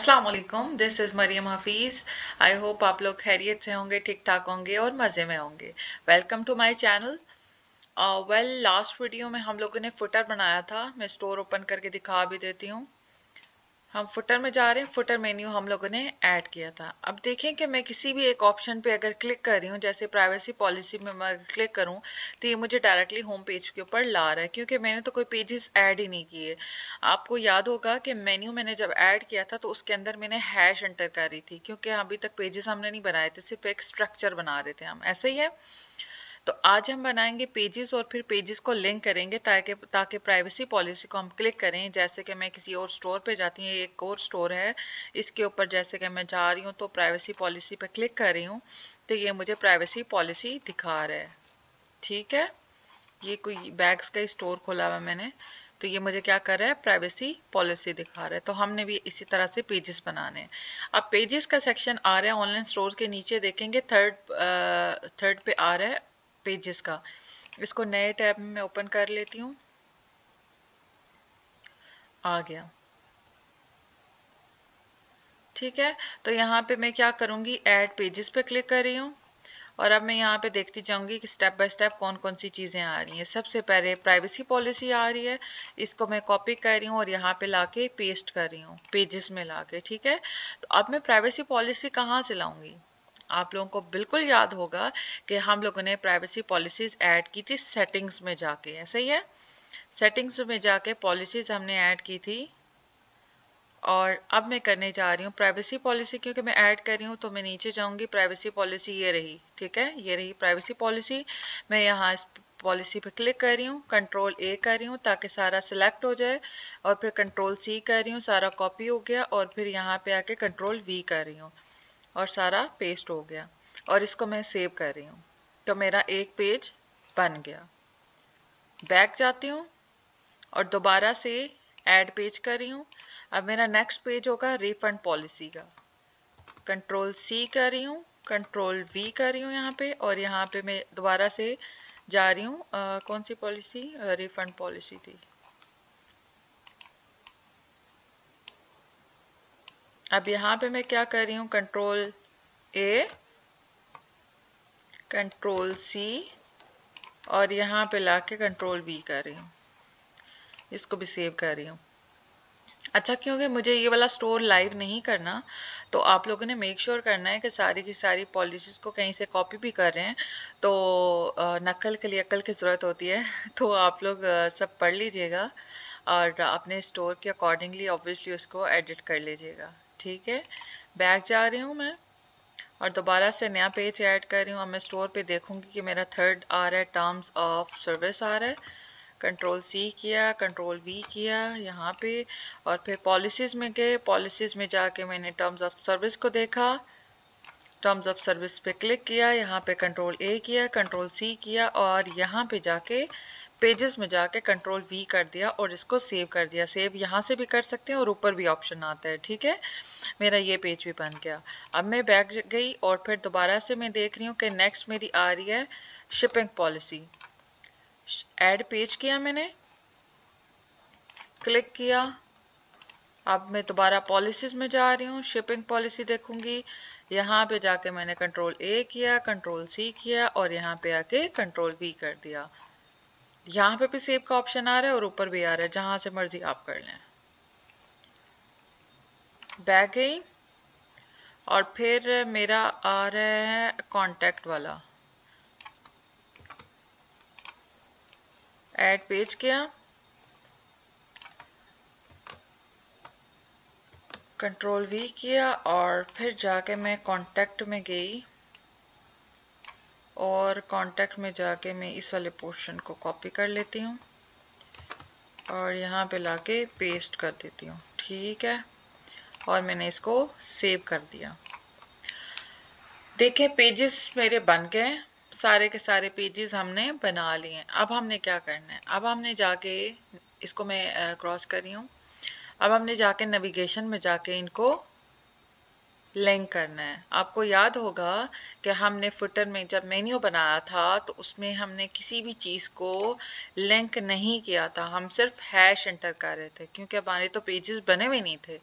अस्सलाम वालेकुम, this is Mariam Hafeez. I hope आप लोग खैरियत से होंगे, ठीक ठाक होंगे और मज़े में होंगे। Welcome to my channel. Last video में हम लोगों ने फुटर बनाया था। मैं स्टोर ओपन करके दिखा भी देती हूँ। हम फुटर में जा रहे हैं। फुटर मेन्यू हम लोगों ने ऐड किया था। अब देखें कि मैं किसी भी एक ऑप्शन पे अगर क्लिक कर रही हूँ, जैसे प्राइवेसी पॉलिसी में मैं क्लिक करूँ तो ये मुझे डायरेक्टली होम पेज के ऊपर ला रहा है, क्योंकि मैंने तो कोई पेजेस ऐड ही नहीं किए। आपको याद होगा कि मेन्यू मैंने जब ऐड किया था तो उसके अंदर मैंने हैश एंटर करी थी, क्योंकि अभी तक पेजेस हमने नहीं बनाए थे, सिर्फ एक स्ट्रक्चर बना रहे थे हम। ऐसे ही है। तो आज हम बनाएंगे पेजेस और फिर पेजेस को लिंक करेंगे ताकि ताकि प्राइवेसी पॉलिसी को हम क्लिक करें। जैसे कि मैं किसी और स्टोर पे जाती हूँ, एक और स्टोर है, इसके ऊपर जैसे कि मैं जा रही हूँ तो प्राइवेसी पॉलिसी पे क्लिक कर रही हूँ तो ये मुझे प्राइवेसी पॉलिसी दिखा रहा है। ठीक है, ये कोई बैग्स का ही स्टोर खोला हुआ मैंने, तो ये मुझे क्या कर रहा है, प्राइवेसी पॉलिसी दिखा रहा है। तो हमने भी इसी तरह से पेजेस बनाने हैं। अब पेजेस का सेक्शन आ रहा है ऑनलाइन स्टोर के नीचे, देखेंगे थर्ड पे आ रहा है पेजेस का। इसको नए टैब में ओपन कर लेती हूँ। आ गया। ठीक है, तो यहाँ पे मैं क्या करूँगी, ऐड पेजेस पे क्लिक कर रही हूँ और अब मैं यहाँ पे देखती जाऊंगी कि स्टेप बाय स्टेप कौन कौन सी चीज़ें आ रही हैं। सबसे पहले प्राइवेसी पॉलिसी आ रही है, इसको मैं कॉपी कर रही हूँ और यहाँ पे लाके पेस्ट कर रही हूँ पेजेस में लाके। ठीक है, तो अब मैं प्राइवेसी पॉलिसी कहाँ से लाऊंगी। आप लोगों को बिल्कुल याद होगा कि हम लोगों ने प्राइवेसी पॉलिसीज ऐड की थी सेटिंग्स में जाके। ऐसा ही है, सेटिंग्स में जाके पॉलिसीज हमने ऐड की थी और अब मैं करने जा रही हूँ प्राइवेसी पॉलिसी। क्योंकि मैं ऐड कर रही हूँ तो मैं नीचे जाऊंगी, प्राइवेसी पॉलिसी ये रही। ठीक है, ये रही प्राइवेसी पॉलिसी। मैं यहाँ इस पॉलिसी पे क्लिक कर रही हूँ, कंट्रोल ए कर रही हूँ ताकि सारा सिलेक्ट हो जाए और फिर कंट्रोल सी कर रही हूँ, सारा कॉपी हो गया और फिर यहाँ पे आके कंट्रोल वी कर रही हूँ और सारा पेस्ट हो गया और इसको मैं सेव कर रही हूँ। तो मेरा एक पेज बन गया। बैक जाती हूँ और दोबारा से ऐड पेज कर रही हूँ। अब मेरा नेक्स्ट पेज होगा रिफंड पॉलिसी का। कंट्रोल सी कर रही हूँ, कंट्रोल वी कर रही हूँ यहाँ पे और यहाँ पे मैं दोबारा से जा रही हूँ। कौन सी पॉलिसी, रिफंड पॉलिसी थी। अब यहाँ पे मैं क्या कर रही हूँ, कंट्रोल ए, कंट्रोल सी और यहाँ पे लाके कंट्रोल वी कर रही हूँ, इसको भी सेव कर रही हूँ। अच्छा, क्योंकि मुझे ये वाला स्टोर लाइव नहीं करना, तो आप लोगों ने मेक श्योर करना है कि सारी की सारी पॉलिसीज को कहीं से कॉपी भी कर रहे हैं। तो नकल के लिए अकल की ज़रूरत होती है तो आप लोग सब पढ़ लीजिएगा और अपने स्टोर के अकॉर्डिंगली ऑब्वियसली उसको एडिट कर लीजिएगा। ठीक है, बैक जा रही हूँ मैं और दोबारा से नया पेज ऐड कर रही हूँ। अब मैं स्टोर पे देखूंगी कि मेरा थर्ड आ रहा है, टर्म्स ऑफ सर्विस आ रहा है। कंट्रोल सी किया, कंट्रोल वी किया यहाँ पे और फिर पॉलिसीज में गए। पॉलिसीज में जाके मैंने टर्म्स ऑफ सर्विस को देखा, टर्म्स ऑफ सर्विस पे क्लिक किया, यहाँ पे कंट्रोल ए किया, कंट्रोल सी किया और यहाँ पे जाके पेजेस में जाके कंट्रोल वी कर दिया और इसको सेव कर दिया। सेव यहाँ से भी कर सकते हैं और ऊपर भी ऑप्शन आता है। ठीक है, मेरा ये पेज भी बन गया। अब मैं बैक गई और फिर दोबारा से मैं देख रही हूँ कि नेक्स्ट मेरी आ रही है शिपिंग पॉलिसी। ऐड पेज किया मैंने, क्लिक किया। अब मैं दोबारा पॉलिसीज में जा रही हूँ, शिपिंग पॉलिसी देखूंगी। यहाँ पे जाके मैंने कंट्रोल ए किया, कंट्रोल सी किया और यहाँ पे आके कंट्रोल वी कर दिया। यहाँ पे भी सेव का ऑप्शन आ रहा है और ऊपर भी आ रहा है, जहां से मर्जी आप कर लें। बैक गई और फिर मेरा आ रहा है कॉन्टैक्ट वाला। ऐड पेज किया, कंट्रोल वी किया और फिर जाके मैं कॉन्टैक्ट में गई और कॉन्टैक्ट में जाके मैं इस वाले पोर्शन को कॉपी कर लेती हूँ और यहाँ पे लाके पेस्ट कर देती हूँ। ठीक है, और मैंने इसको सेव कर दिया। देखिए पेजेस मेरे बन गए, सारे के सारे पेजेस हमने बना लिए हैं। अब हमने क्या करना है, अब हमने जाके इसको मैं क्रॉस कर रही हूँ। अब हमने जाके नेविगेशन में जाके इनको लिंक करना है। आपको याद होगा कि हमने फुटर में जब मेन्यू बनाया था तो उसमें हमने किसी भी चीज़ को लिंक नहीं किया था, हम सिर्फ हैश एंटर कर रहे थे क्योंकि हमारे तो पेजेस बने हुए नहीं थे।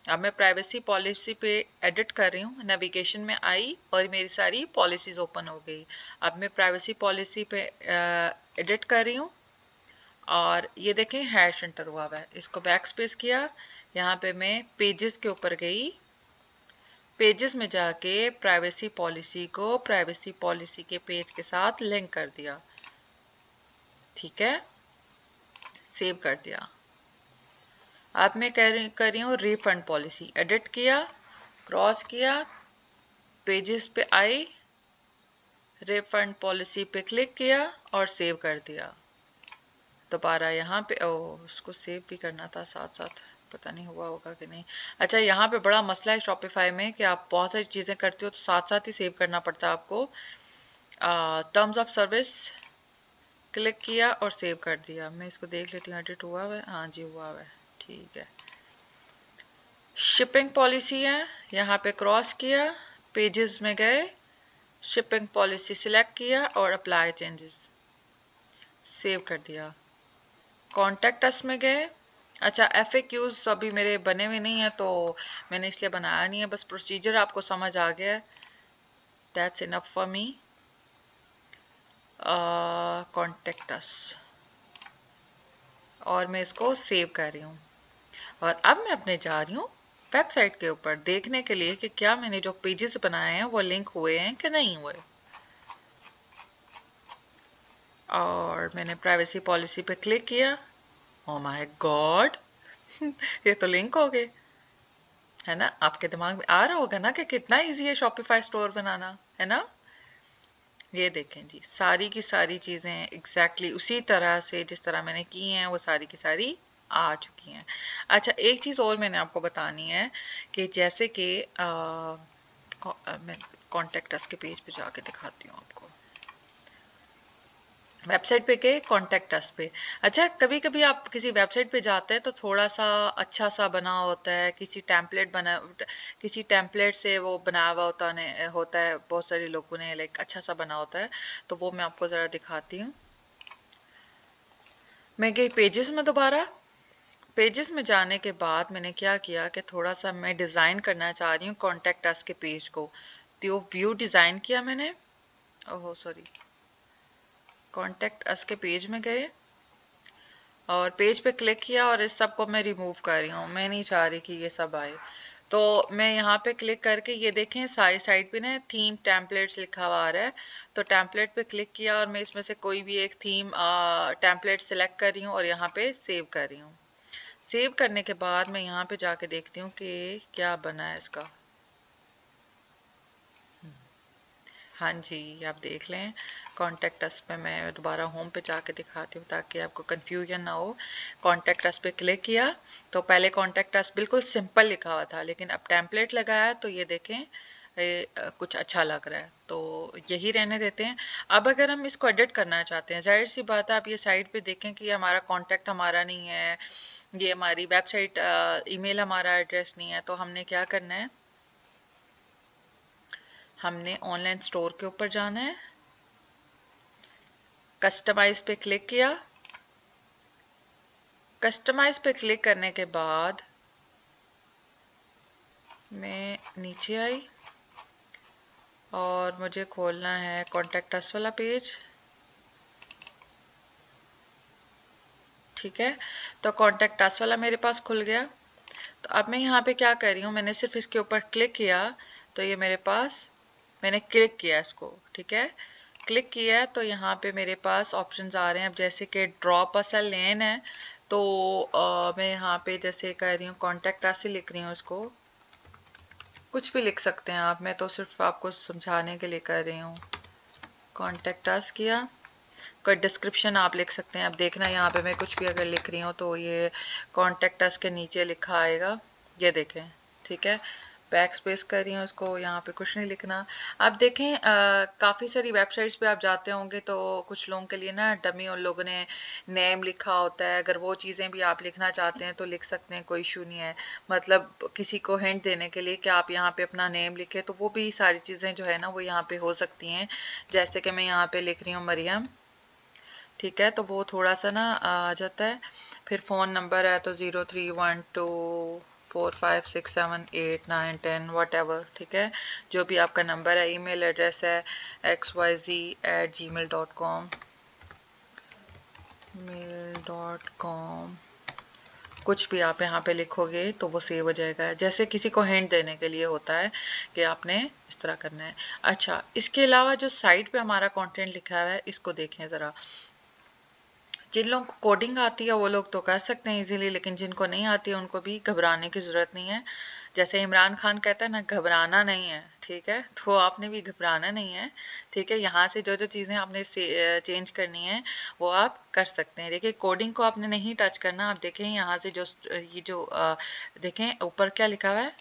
अब मैं प्राइवेसी पॉलिसी पे एडिट कर रही हूँ, नेविगेशन में आई और मेरी सारी पॉलिसीज ओपन हो गई। अब मैं प्राइवेसी पॉलिसी पे एडिट कर रही हूँ और ये देखें हैश एंटर हुआ है। इसको बैक स्पेस किया, यहाँ पे मैं पेजेस के ऊपर गई, पेजेस में जाके प्राइवेसी पॉलिसी को प्राइवेसी पॉलिसी के पेज के साथ लिंक कर दिया। ठीक है, सेव कर दिया। अब मैं कर रही हूँ रिफंड पॉलिसी, एडिट किया, क्रॉस किया, पेजेस पे आई, रिफंड पॉलिसी पे क्लिक किया और सेव कर दिया। दोबारा यहाँ पे उसको सेव भी करना था साथ साथ, पता नहीं हुआ होगा कि नहीं। अच्छा, यहाँ पे बड़ा मसला है शॉपिफाई में कि आप बहुत सारी चीज़ें करते हो तो साथ साथ ही सेव करना पड़ता है आपको। टर्म्स ऑफ सर्विस क्लिक किया और सेव कर दिया। मैं इसको देख लेती हूँ, एडिट हुआ है, हाँ जी हुआ है, ठीक है। शिपिंग पॉलिसी है, यहाँ पे क्रॉस किया, पेजेस में गए, शिपिंग पॉलिसी सिलेक्ट किया और अप्लाई चेंजेस, सेव कर दिया। कॉन्टेक्ट अस में गए। अच्छा, FAQs तो अभी मेरे बने हुए नहीं है तो मैंने इसलिए बनाया नहीं है, बस प्रोसीजर आपको समझ आ गया, that's enough for me. Contact us और मैं इसको सेव कर रही हूँ और अब मैं अपने जा रही हूँ वेबसाइट के ऊपर देखने के लिए कि क्या मैंने जो पेजेस बनाए हैं वो लिंक हुए हैं कि नहीं हुए। और मैंने प्राइवेसी पॉलिसी पे क्लिक किया, ओह माय गॉड ये तो लिंक हो गए, है ना। आपके दिमाग में आ रहा होगा ना कि कितना इजी है शॉपिफाई स्टोर बनाना, है ना। ये देखें जी, सारी की सारी चीज़ें एग्जैक्टली उसी तरह से जिस तरह मैंने की हैं वो सारी की सारी आ चुकी हैं। अच्छा, एक चीज़ और मैंने आपको बतानी है कि जैसे कि मैं कॉन्टेक्ट अस के पेज पे जाके दिखाती हूँ आपको। वेबसाइट पे गए, कॉन्टेक्ट अस पे। अच्छा, कभी कभी आप किसी वेबसाइट पे जाते हैं तो थोड़ा सा अच्छा सा बना होता है, किसी टेम्पलेट से वो बना हुआ होता है बहुत सारे लोगों ने लाइक अच्छा सा बना होता है, तो वो मैं आपको ज़रा दिखाती हूँ। मैं गई पेजेस में, दोबारा पेजेस में जाने के बाद मैंने क्या किया कि थोड़ा सा मैं डिज़ाइन करना चाह रही हूँ कॉन्टेक्ट अस के पेज को, तो व्यू डिज़ाइन किया मैंने, ओहो सॉरी, कॉन्टेक्ट अस के पेज में गए और पेज पे क्लिक किया और इस सब को मैं रिमूव कर रही हूँ, मैं नहीं चाह रही कि ये सब आए। तो मैं यहाँ पे क्लिक करके ये देखें सारी साइड पे ना थीम टेम्पलेट्स लिखा हुआ आ रहा है, तो टेम्पलेट पे क्लिक किया और मैं इसमें से कोई भी एक थीम टेम्पलेट सेलेक्ट कर रही हूँ और यहाँ पे सेव कर रही हूँ। सेव करने के बाद मैं यहाँ पे जाके देखती हूँ कि क्या बना है इसका। हाँ जी, आप देख लें कॉन्टेक्ट अस पे, मैं दोबारा होम पे जाके दिखाती हूँ ताकि आपको कंफ्यूजन ना हो। कॉन्टेक्ट अस पे क्लिक किया तो पहले कॉन्टेक्ट अस बिल्कुल सिंपल लिखा हुआ था, लेकिन अब टेम्पलेट लगाया तो ये देखें कुछ अच्छा लग रहा है, तो यही रहने देते हैं। अब अगर हम इसको एडिट करना चाहते हैं, जाहिर सी बात है आप ये साइड पे देखें कि हमारा कॉन्टेक्ट हमारा नहीं है, ये हमारी वेबसाइट ईमेल हमारा एड्रेस नहीं है, तो हमने क्या करना है, हमने ऑनलाइन स्टोर के ऊपर जाना है, कस्टमाइज पे क्लिक किया, कस्टमाइज पे क्लिक करने के बाद मैं नीचे आई और मुझे खोलना है कॉन्टेक्ट अस वाला पेज। ठीक है, तो कॉन्टेक्ट अस वाला मेरे पास खुल गया। तो अब मैं यहाँ पे क्या कर रही हूँ, मैंने सिर्फ इसके ऊपर क्लिक किया तो ये मेरे पास, मैंने क्लिक किया इसको, ठीक है, क्लिक किया तो यहाँ पे मेरे पास ऑप्शंस आ रहे हैं। अब जैसे कि ड्रॉप अ सेल लेन है तो मैं यहाँ पे जैसे कर रही हूँ कॉन्टेक्ट अस ही लिख रही हूँ, इसको कुछ भी लिख सकते हैं आप, मैं तो सिर्फ आपको समझाने के लिए कर रही हूँ। कॉन्टेक्ट अस किया, कोई डिस्क्रिप्शन आप लिख सकते हैं। अब देखना यहाँ पे मैं कुछ भी अगर लिख रही हूँ तो ये कॉन्टेक्ट अस के नीचे लिखा आएगा, ये देखें, ठीक है। बैक स्पेस कर रही हूँ इसको, यहाँ पे कुछ नहीं लिखना। अब देखें काफ़ी सारी वेबसाइट्स पे आप जाते होंगे तो कुछ लोगों के लिए ना डमी उन लोगों ने नेम लिखा होता है, अगर वो चीज़ें भी आप लिखना चाहते हैं तो लिख सकते हैं, कोई इशू नहीं है। मतलब किसी को हिंट देने के लिए कि आप यहाँ पे अपना नेम लिखें, तो वो भी सारी चीज़ें जो है ना वो यहाँ पे हो सकती हैं। जैसे कि मैं यहाँ पे लिख रही हूँ मरियम, ठीक है, तो वो थोड़ा सा ना आ जाता है। फिर फ़ोन नंबर है तो 0312 4 5 6 7 8 9 10 वट एवर, ठीक है। जो भी आपका नंबर है, ईमेल एड्रेस है xyz@gmail.com, mail.com, कुछ भी आप यहाँ पे लिखोगे तो वो सेव हो जाएगा। जैसे किसी को हिंट देने के लिए होता है कि आपने इस तरह करना है। अच्छा, इसके अलावा जो साइड पे हमारा कंटेंट लिखा हुआ है इसको देखें ज़रा। जिन लोगों को कोडिंग आती है वो लोग तो कर सकते हैं इजीली, लेकिन जिनको नहीं आती है उनको भी घबराने की ज़रूरत नहीं है। जैसे इमरान खान कहता है ना, घबराना नहीं है, ठीक है। तो आपने भी घबराना नहीं है, ठीक है। यहाँ से जो जो चीज़ें आपने चेंज करनी है वो आप कर सकते हैं। देखिए कोडिंग को आपने नहीं टच करना। आप देखें यहाँ से जो ये जो देखें ऊपर क्या लिखा हुआ है,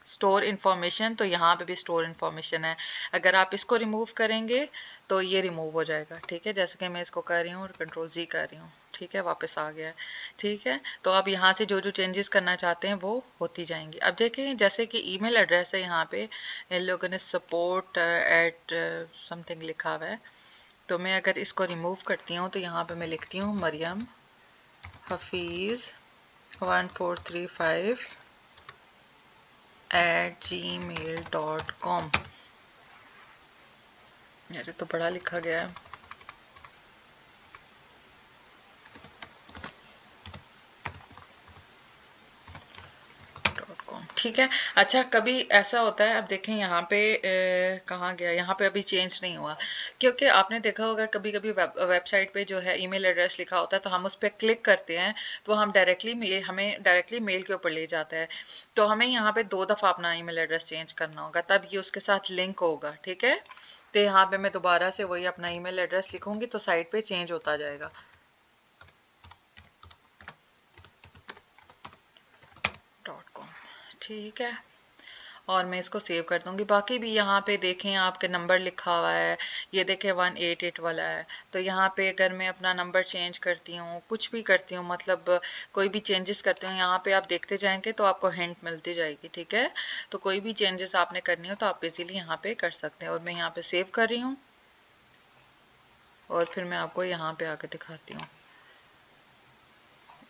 स्टोर इन्फॉर्मेशन, तो यहाँ पे भी स्टोर इन्फॉर्मेशन है। अगर आप इसको रिमूव करेंगे तो ये रिमूव हो जाएगा, ठीक है। जैसे कि मैं इसको कर रही हूँ और कंट्रोल जी कर रही हूँ, ठीक है, वापस आ गया है, ठीक है। तो अब यहाँ से जो जो चेंजेस करना चाहते हैं वो होती जाएंगी। अब देखें जैसे कि ईमेल एड्रेस है, यहाँ पे इन लोगों ने सपोर्ट एट समथिंग लिखा हुआ है। तो मैं अगर इसको रिमूव करती हूँ तो यहाँ पे मैं लिखती हूँ मरियम हफीज़ 1435 @gmail.com। यार तो बड़ा लिखा गया है। ठीक है। अच्छा, कभी ऐसा होता है, अब देखें यहाँ पे कहाँ गया, यहाँ पे अभी चेंज नहीं हुआ, क्योंकि आपने देखा होगा कभी कभी वेबसाइट पे जो है ईमेल एड्रेस लिखा होता है तो हम उस पर क्लिक करते हैं तो हम हमें डायरेक्टली मेल के ऊपर ले जाता है। तो हमें यहाँ पे 2 दफ़ा अपना ईमेल एड्रेस चेंज करना होगा, तब ये उसके साथ लिंक होगा, ठीक है। तो यहाँ पे मैं दोबारा से वही अपना ईमेल एड्रेस लिखूंगी तो साइड पे चेंज होता जाएगा। .com, ठीक है। और मैं इसको सेव कर दूंगी। बाकी भी यहाँ पे देखें आपके नंबर लिखा हुआ है, ये देखें 188 वाला है। तो यहाँ पे अगर मैं अपना नंबर चेंज करती हूँ, कुछ भी करती हूँ, मतलब कोई भी चेंजेस करती हूँ, यहाँ पे आप देखते जाएंगे तो आपको हिंट मिलती जाएगी, ठीक है। तो कोई भी चेंजेस आपने करनी हो तो आप इजीली यहाँ पे कर सकते हैं। और मैं यहाँ पे सेव कर रही हूँ और फिर मैं आपको यहाँ पे आके दिखाती हूँ।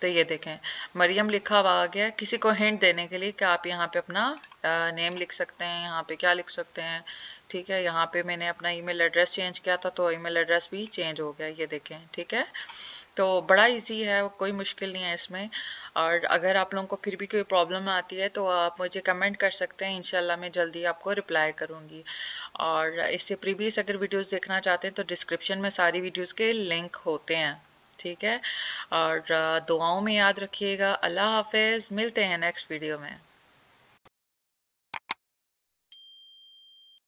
तो ये देखें मरियम लिखा हुआ आ गया। किसी को हिंट देने के लिए कि आप यहाँ पे अपना नेम लिख सकते हैं, यहाँ पे क्या लिख सकते हैं, ठीक है। यहाँ पे मैंने अपना ईमेल एड्रेस चेंज किया था तो ईमेल एड्रेस भी चेंज हो गया, ये देखें, ठीक है। तो बड़ा इजी है, कोई मुश्किल नहीं है इसमें। और अगर आप लोगों को फिर भी कोई प्रॉब्लम आती है तो आप मुझे कमेंट कर सकते हैं, इंशाल्लाह मैं जल्दी आपको रिप्लाई करूँगी। और इससे प्रीवियस अगर वीडियोस देखना चाहते हैं तो डिस्क्रिप्शन में सारी वीडियोस के लिंक होते हैं, ठीक है। और दुआओं में याद रखिएगा। अल्लाह हाफिज़, मिलते हैं नेक्स्ट वीडियो में।